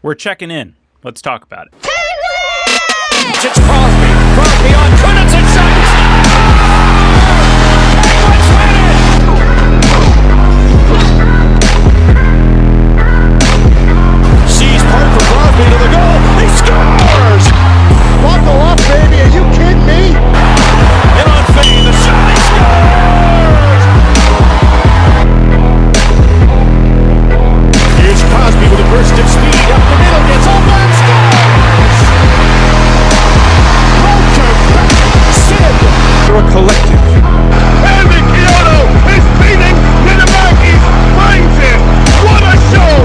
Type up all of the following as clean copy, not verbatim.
We're checking in. Let's talk about it. It's Crosby. Crosby on Kunitz and shot. Penguins win it! Sees part for Crosby to the goal. He scores! Buckle up, baby. Are you kidding me? And on Fay, the shot. He scores! Here's Crosby with a burst of speed up the middle. Gets open. Scores! To a collective. Andy Kyoto is beating Ninamaki. Finds it. What a show!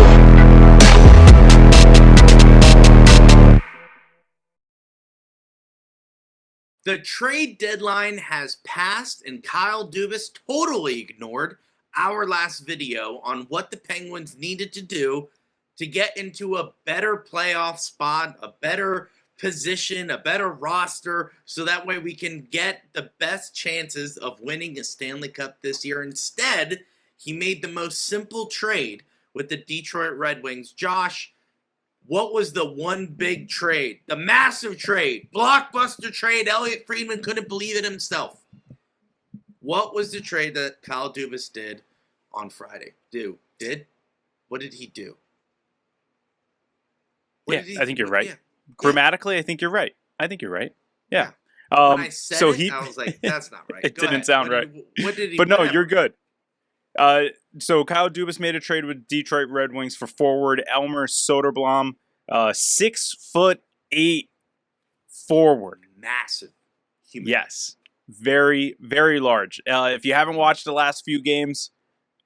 The trade deadline has passed, and Kyle Dubas totally ignored our last video on what the Penguins needed to do to get into a better playoff spot, a better position, a better roster, so that way we can get the best chances of winning a Stanley Cup this year. Instead, he made the most simple trade with the Detroit Red Wings. Josh, what was the one big trade? The massive trade, blockbuster trade. Elliot Friedman couldn't believe it himself. What was the trade that Kyle Dubas did on Friday? What did he do? I think you're right. Grammatically, I think you're right. Yeah. When I said I was like, that's not right. It didn't sound right. What did he But no, you're good. So Kyle Dubas made a trade with Detroit Red Wings for forward Elmer Soderblom, 6'8" forward. Massive. Human. Yes. Very, very large. If you haven't watched the last few games,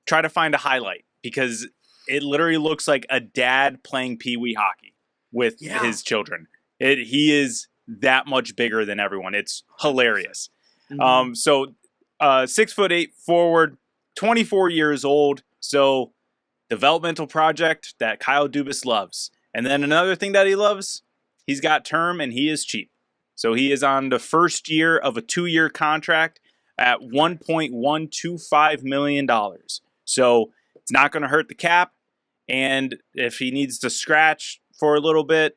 try to find a highlight because it literally looks like a dad playing pee-wee hockey with his children. He is that much bigger than everyone. It's hilarious. Mm-hmm. 6'8" forward, 24 years old. So developmental project that Kyle Dubas loves. And then another thing that he loves, he's got term and he is cheap. So he is on the first year of a 2-year contract at $1.125 million. So it's not going to hurt the cap. And if he needs to scratch for a little bit,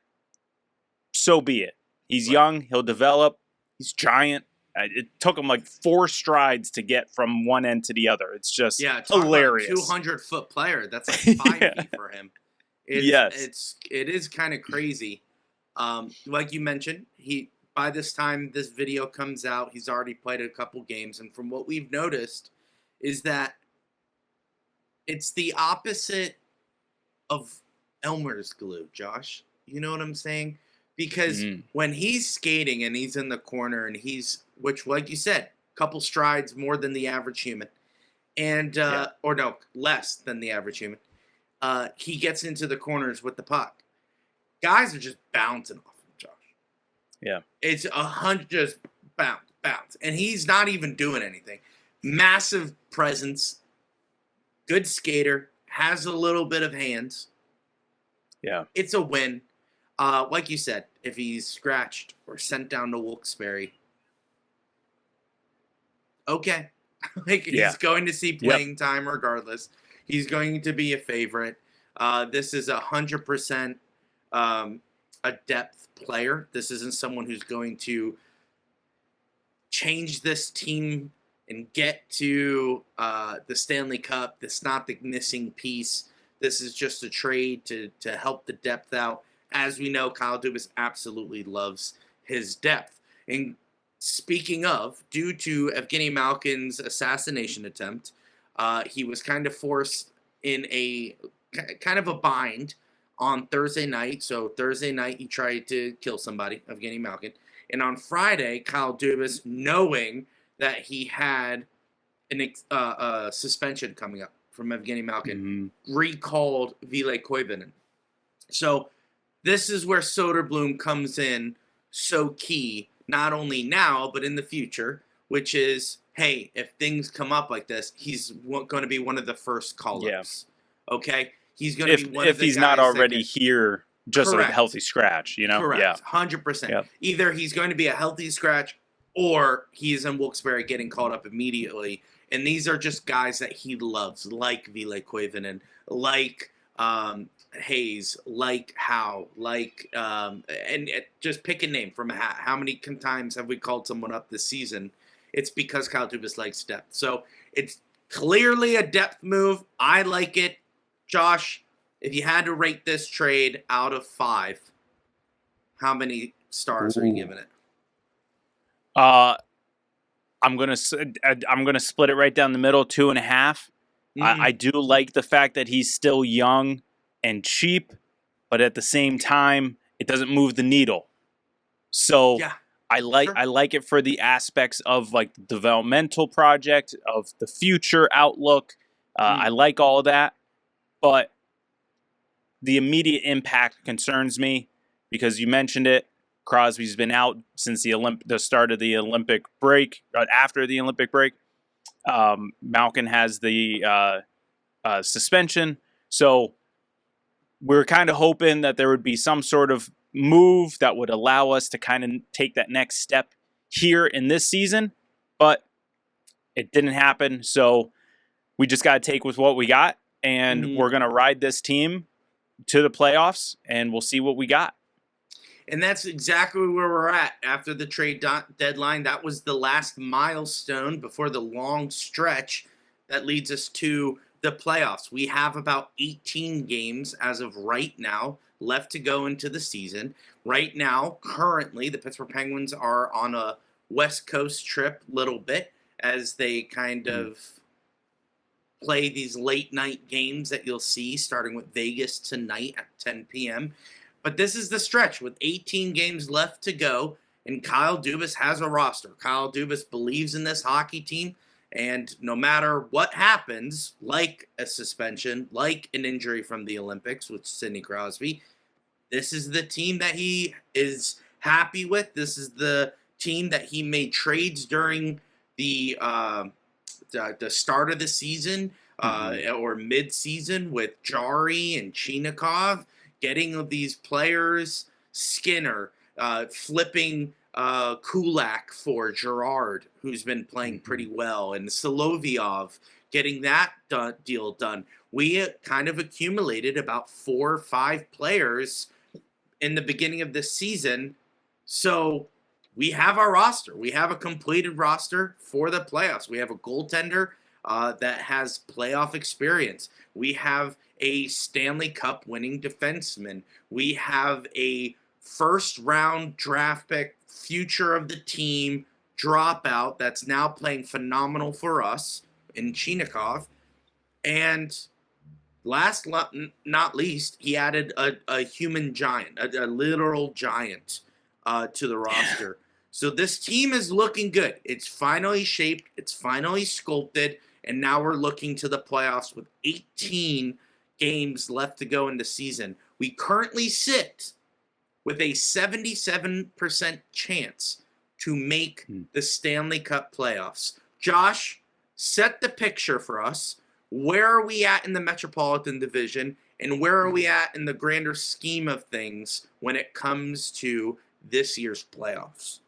so be it. He's young. He'll develop. He's giant. It took him like 4 strides to get from one end to the other. It's just hilarious. 200-foot player. That's like 5 feet for him. It is kind of crazy. Like you mentioned, by this time this video comes out, he's already played a couple games, and from what we've noticed is that it's the opposite of Elmer's glue, Josh. You know what I'm saying? Because when he's skating and he's in the corner and which, like you said, a couple strides more than the average human, and or no, less than the average human, he gets into the corners with the puck. Guys are just bouncing off him, Josh. Yeah. It's 100 just bounce. And he's not even doing anything. Massive presence, good skater, has a little bit of hands. Yeah. It's a win. Like you said, if he's scratched or sent down to Wilkes-Barre, okay. He's going to see playing time regardless. He's going to be a favorite. This is 100% a depth player. This isn't someone who's going to change this team and get to the Stanley Cup. That's not the missing piece. This is just a trade to help the depth out. As we know, Kyle Dubas absolutely loves his depth. And speaking of, due to Evgeny Malkin's assassination attempt, he was kind of forced in a kind of a bind on Thursday night. So Thursday night, he tried to kill somebody, Evgeny Malkin. And on Friday, Kyle Dubas, knowing that he had a suspension coming up from Evgeny Malkin, recalled Ville Koivunen. So this is where Soderblom comes in so key, not only now, but in the future, which is, hey, if things come up like this, he's going to be one of the first call-ups. Yeah. Okay? He's going to be one of the guys. If he's not already here, just a healthy scratch, you know? Correct. Yeah. 100%. Yep. Either he's going to be a healthy scratch or he's in Wilkes-Barre getting called up immediately. And these are just guys that he loves, like Ville Koivunen, like Hayes, like Howe, like and just pick a name from how many times have we called someone up this season? It's because Kyle Dubas likes depth. So it's clearly a depth move. I like it. Josh, if you had to rate this trade out of 5, how many stars are you giving it? I'm gonna split it right down the middle, 2.5. I do like the fact that he's still young and cheap, but at the same time, it doesn't move the needle. So Yeah, I like it for the aspects of like the developmental project, of the future outlook. I like all of that, but the immediate impact concerns me because you mentioned it. Crosby's been out since the start of the Olympic break. After the Olympic break, Malkin has the suspension, so we're kind of hoping that there would be some sort of move that would allow us to kind of take that next step here in this season, but it didn't happen. So we just got to take with what we got, and we're going to ride this team to the playoffs, and we'll see what we got. And that's exactly where we're at after the trade deadline. That was the last milestone before the long stretch that leads us to the playoffs. We have about 18 games as of right now left to go into the season. Right now, currently, the Pittsburgh Penguins are on a West Coast trip a little bit as they kind of play these late night games that you'll see starting with Vegas tonight at 10 p.m. But this is the stretch with 18 games left to go, and Kyle Dubas has a roster. Kyle Dubas believes in this hockey team, and no matter what happens, like a suspension, like an injury from the Olympics with Sidney Crosby, this is the team that he is happy with. This is the team that he made trades during the start of the season or mid-season with Jari and Chinikov. Getting these players, Skinner, flipping Kulak for Gerard, who's been playing pretty well, and Solovyov, getting that deal done. We kind of accumulated about 4 or 5 players in the beginning of this season. So we have our roster. We have a completed roster for the playoffs. We have a goaltender that has playoff experience. We have a Stanley Cup winning defenseman. We have a first round draft pick, future of the team dropout that's now playing phenomenal for us in Chinikov. And last not least, he added a human giant, a literal giant to the roster. So this team is looking good. It's finally shaped. It's finally sculpted. And now we're looking to the playoffs with 18 games left to go in the season. We currently sit with a 77% chance to make the Stanley Cup playoffs. Josh, set the picture for us. Where are we at in the Metropolitan Division, and where are we at in the grander scheme of things when it comes to this year's playoffs?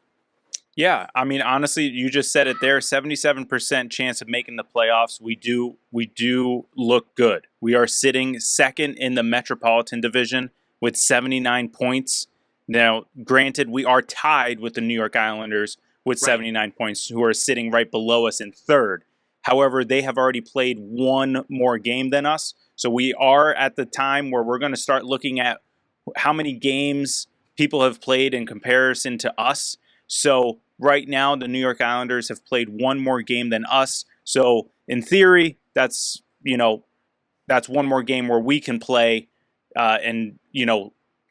Yeah, I mean, honestly, you just said it there. 77% chance of making the playoffs. We do look good. We are sitting second in the Metropolitan Division with 79 points. Now, granted, we are tied with the New York Islanders with 79 points, who are sitting right below us in third. However, they have already played one more game than us. So we are at the time where we're going to start looking at how many games people have played in comparison to us. So right now, the New York Islanders have played one more game than us. So in theory, that's one more game where we can play and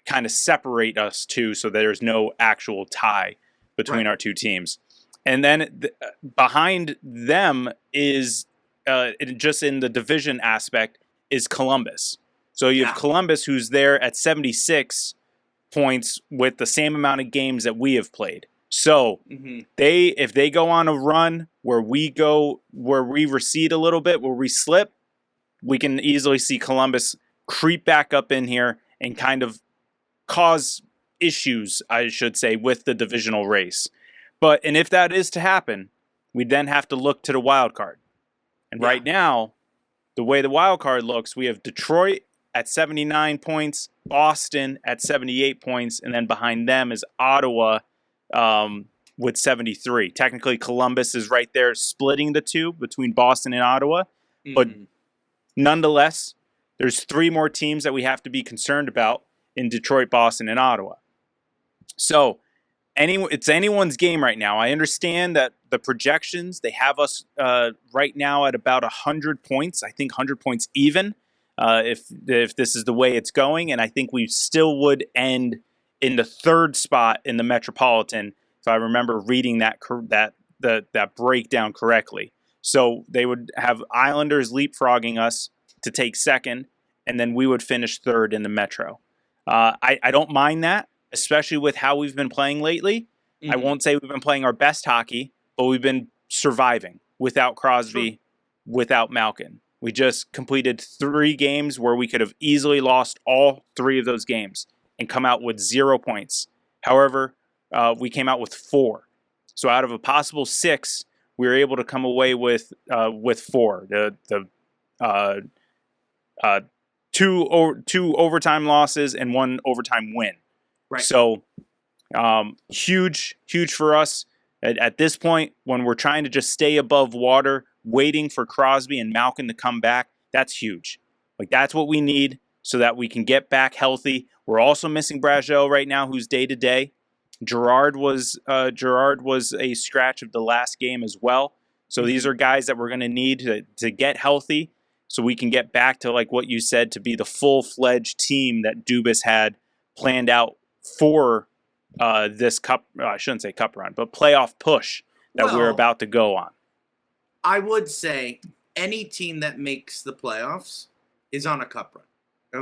kind of separate us two, so there's no actual tie between our two teams. And then behind them is just in the division aspect is Columbus. So you have Columbus, who's there at 76 points with the same amount of games that we have played. So if they go on a run where we recede a little bit, where we slip, we can easily see Columbus creep back up in here and kind of cause issues, I should say, with the divisional race. And if that is to happen, we then have to look to the wild card. And right now, the way the wild card looks, we have Detroit at 79 points, Boston at 78 points, and then behind them is Ottawa with 73. Technically, Columbus is right there splitting the two between Boston and Ottawa. But nonetheless, there's 3 more teams that we have to be concerned about in Detroit, Boston, and Ottawa. So it's anyone's game right now. I understand that the projections, they have us right now at about 100 points. I think 100 points even if this is the way it's going. And I think we still would end in the 3rd spot in the Metropolitan. So I remember reading that breakdown correctly. So they would have Islanders leapfrogging us to take 2nd, and then we would finish 3rd in the Metro. I don't mind that, especially with how we've been playing lately. I won't say we've been playing our best hockey, but we've been surviving without Crosby, without Malkin. We just completed 3 games where we could have easily lost all 3 of those games and come out with 0 points. However, we came out with 4. So out of a possible 6, we were able to come away with 4. Two overtime losses and 1 overtime win. Right. So huge for us at this point when we're trying to just stay above water, waiting for Crosby and Malkin to come back. That's huge. Like, that's what we need so that we can get back healthy. We're also missing Brazeau right now, who's day to day. Gerard was a scratch of the last game as well. So these are guys that we're going to need to get healthy so we can get back to, like what you said, to be the full-fledged team that Dubas had planned out for this cup, I shouldn't say cup run, but playoff push that we're about to go on. I would say any team that makes the playoffs is on a cup run.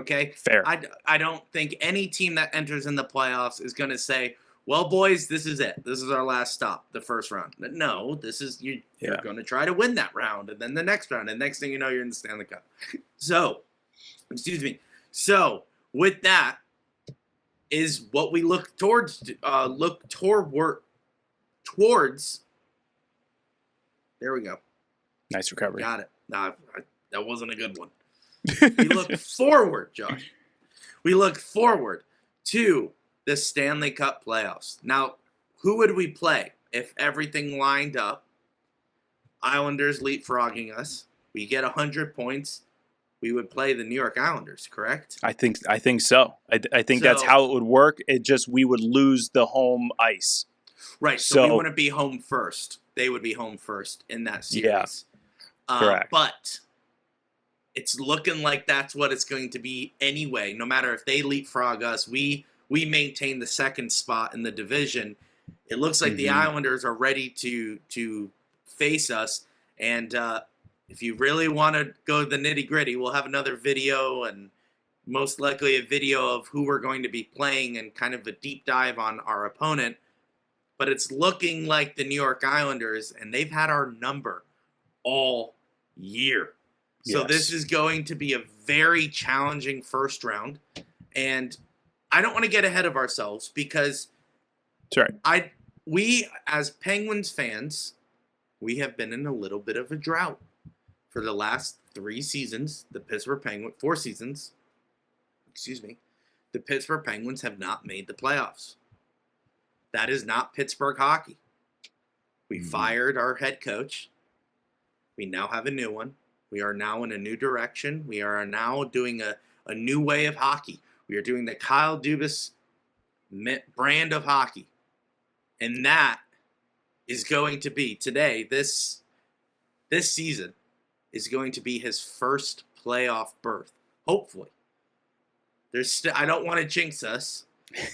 Okay? Fair. I don't think any team that enters in the playoffs is going to say, well, boys, this is it. This is our last stop, the first round. No, this is you're going to try to win that round, and then the next round, and next thing you know, you're in the Stanley Cup. So, with that is what we look towards. There we go. Nice recovery. Got it. Nah, that wasn't a good one. We look forward, Josh. We look forward to the Stanley Cup playoffs. Now, who would we play if everything lined up? Islanders leapfrogging us. We get 100 points. We would play the New York Islanders, correct? I think so. I think that's how it would work. It just, we would lose the home ice. Right. So we wouldn't be home first. They would be home first in that series. Yeah. Correct. But it's looking like that's what it's going to be anyway. No matter if they leapfrog us, we maintain the 2nd spot in the division. It looks like the Islanders are ready to face us. And if you really want to go the nitty-gritty, we'll have another video and most likely a video of who we're going to be playing and kind of a deep dive on our opponent. But it's looking like the New York Islanders, and they've had our number all year. So this is going to be a very challenging first round. And I don't want to get ahead of ourselves because we as Penguins fans, we have been in a little bit of a drought for the last 3 seasons. The Pittsburgh Penguins, 4 seasons, the Pittsburgh Penguins have not made the playoffs. That is not Pittsburgh hockey. We fired our head coach. We now have a new one. We are now in a new direction. We are now doing a new way of hockey. We are doing the Kyle Dubas brand of hockey. And that is going to be today, this season, is going to be his first playoff berth. Hopefully. I don't want to jinx us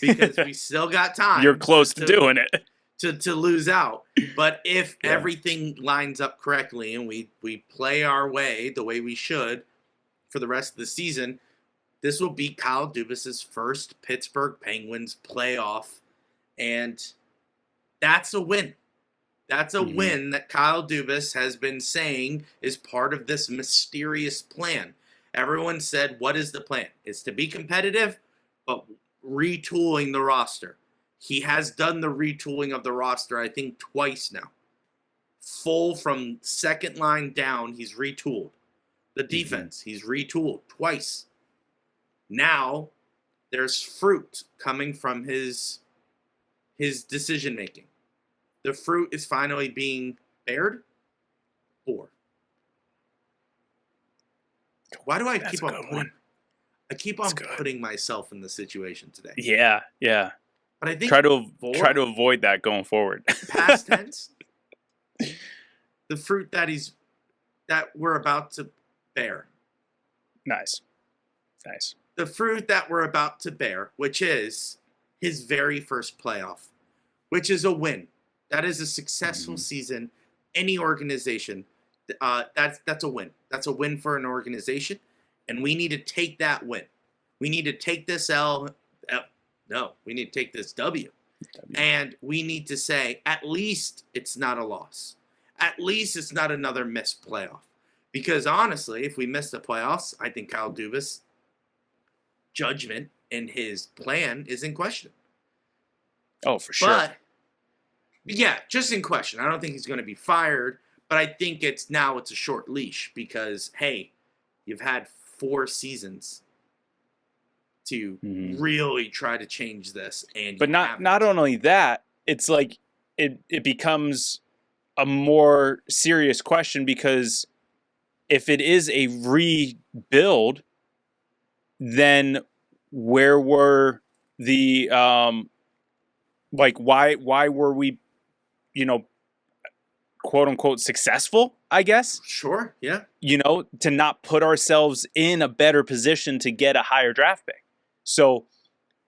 because we still got time. You're close to doing it. To lose out. But if everything lines up correctly and we play our way the way we should for the rest of the season, this will be Kyle Dubas' first Pittsburgh Penguins playoff. And that's a win. That's a win that Kyle Dubas has been saying is part of this mysterious plan. Everyone said, what is the plan? It's to be competitive, but retooling the roster. He has done the retooling of the roster, I think, twice now. Full from second line down, he's retooled. The defense, he's retooled twice. Now there's fruit coming from his decision making. The fruit is finally being bared. 4. Why do I That's keep a on good putting, one. I keep on putting myself in the situation today? Yeah, yeah. But I think Try to 4, avoid that going forward. past tense, the fruit that we're about to bear. Nice. The fruit that we're about to bear, which is his very first playoff, which is a win. That is a successful season. Any organization, that's a win. That's a win for an organization, and we need to take that win. We need to take this we need to take this W. And we need to say, at least it's not a loss. At least it's not another missed playoff. Because honestly, if we miss the playoffs, I think Kyle Dubas' judgment and his plan is in question. Oh, for sure. But, yeah, just in question. I don't think he's going to be fired, but I think it's a short leash because, hey, you've had 4 seasons to really try to change this. But not only that, it's like it becomes a more serious question because if it is a rebuild, then where were the why were we, quote unquote successful, I guess? Sure, yeah. To not put ourselves in a better position to get a higher draft pick. So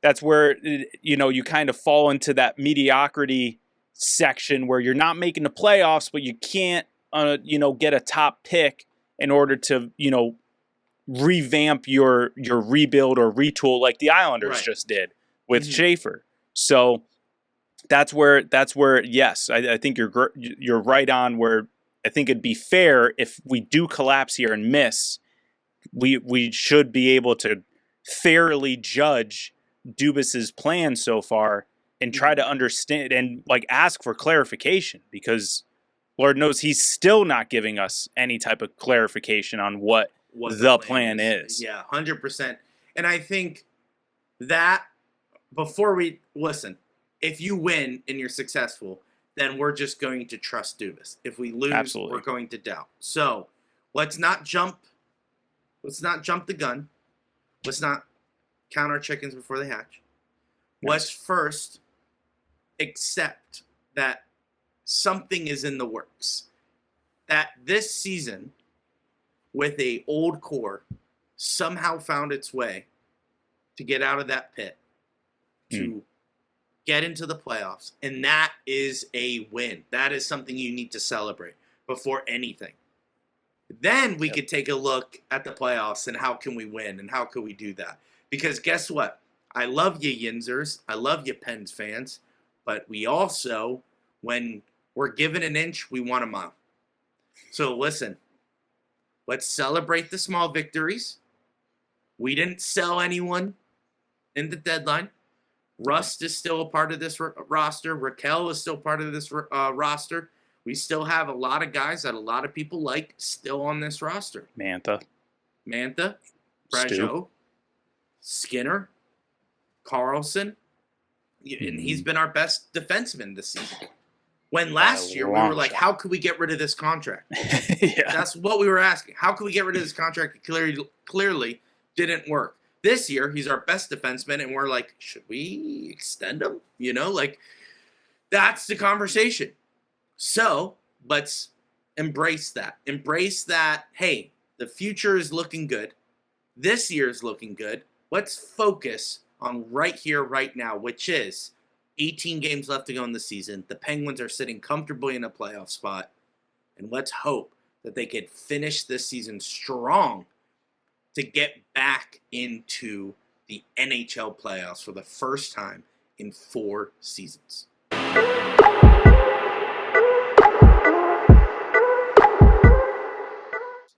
that's where, you kind of fall into that mediocrity section where you're not making the playoffs, but you can't, get a top pick in order to, revamp your rebuild or retool like the Islanders just did with Schaefer. So that's where yes, I think you're right on where I think it'd be fair if we do collapse here and miss, we should be able to fairly judge Dubas's plan so far and try to understand and ask for clarification because Lord knows he's still not giving us any type of clarification on what the plan is. Yeah, 100%. And I think that before we listen, if you win and you're successful, then we're just going to trust Dubas. If we lose, we're going to doubt. So let's not jump the gun. Let's not count our chickens before they hatch. Nice. Let's first accept that something is in the works. That this season, with a old core, somehow found its way to get out of that pit, to get into the playoffs. And that is a win. That is something you need to celebrate before anything. Then we could take a look at the playoffs and how can we win and how can we do that. Because guess what? I love you, Yinzers. I love you, Pens fans. But we also, when we're given an inch, we want a mile. So listen, let's celebrate the small victories. We didn't sell anyone in the deadline. Rust is still a part of this roster. Raquel is still part of this roster. We still have a lot of guys that a lot of people like still on this roster. Mantha, Brajo, Skinner, Carlson, and he's been our best defenseman this season. When last year we were like, how could we get rid of this contract? That's what we were asking. How could we get rid of this contract? It clearly didn't work. This year, he's our best defenseman, and we're like, should we extend him? That's the conversation. So let's embrace that. Embrace that, hey, the future is looking good. This year is looking good. Let's focus on right here, right now, which is 18 games left to go in the season. The Penguins are sitting comfortably in a playoff spot. And let's hope that they could finish this season strong to get back into the NHL playoffs for the first time in 4 seasons.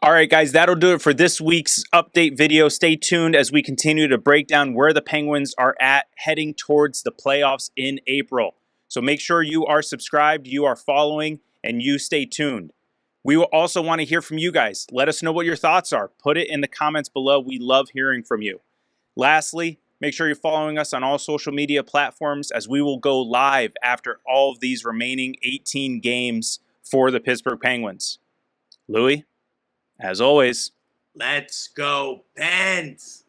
All right, guys, that'll do it for this week's update video. Stay tuned as we continue to break down where the Penguins are at heading towards the playoffs in April. So make sure you are subscribed, you are following, and you stay tuned. We will also want to hear from you guys. Let us know what your thoughts are. Put it in the comments below. We love hearing from you. Lastly, make sure you're following us on all social media platforms as we will go live after all of these remaining 18 games for the Pittsburgh Penguins. Louie, as always, Let's go, Pens!